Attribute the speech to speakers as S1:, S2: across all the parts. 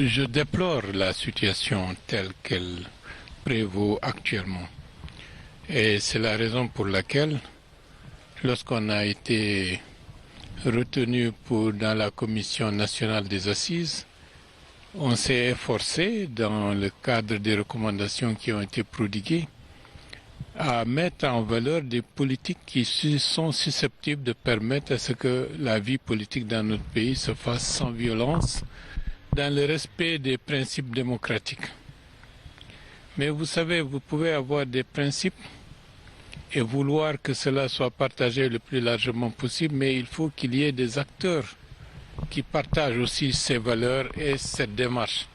S1: Je déplore la situation telle qu'elle prévaut actuellement. Et c'est la raison pour laquelle, lorsqu'on a été retenu dans la Commission nationale des assises, on s'est efforcé, dans le cadre des recommandations qui ont été prodiguées, à mettre en valeur des politiques qui sont susceptibles de permettre à ce que la vie politique dans notre pays se fasse sans violence, dans le respect des principes démocratiques. Mais vous savez, vous pouvez avoir des principes et vouloir que cela soit partagé le plus largement possible, mais il faut qu'il y ait des acteurs qui partagent aussi ces valeurs et cette démarche.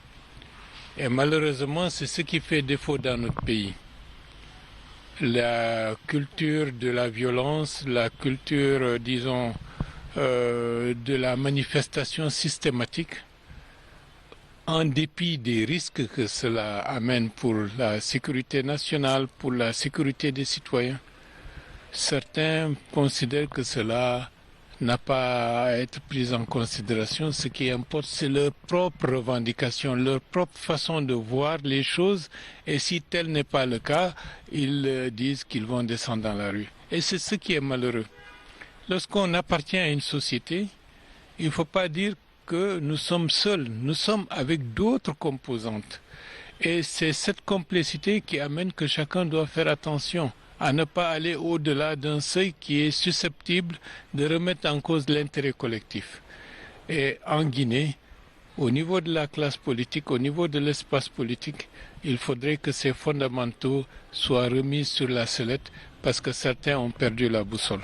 S1: Et malheureusement, c'est ce qui fait défaut dans notre pays. La culture de la violence, la culture, disons, de la manifestation systématique, en dépit des risques que cela amène pour la sécurité nationale, pour la sécurité des citoyens, certains considèrent que cela n'a pas à être pris en considération. Ce qui importe, c'est leur propre revendication, leur propre façon de voir les choses. Et si tel n'est pas le cas, ils disent qu'ils vont descendre dans la rue. Et c'est ce qui est malheureux. Lorsqu'on appartient à une société, il ne faut pas dire que nous sommes seuls, nous sommes avec d'autres composantes. Et c'est cette complicité qui amène que chacun doit faire attention à ne pas aller au-delà d'un seuil qui est susceptible de remettre en cause l'intérêt collectif. Et en Guinée, au niveau de la classe politique, au niveau de l'espace politique, il faudrait que ces fondamentaux soient remis sur la sellette parce que certains ont perdu la boussole.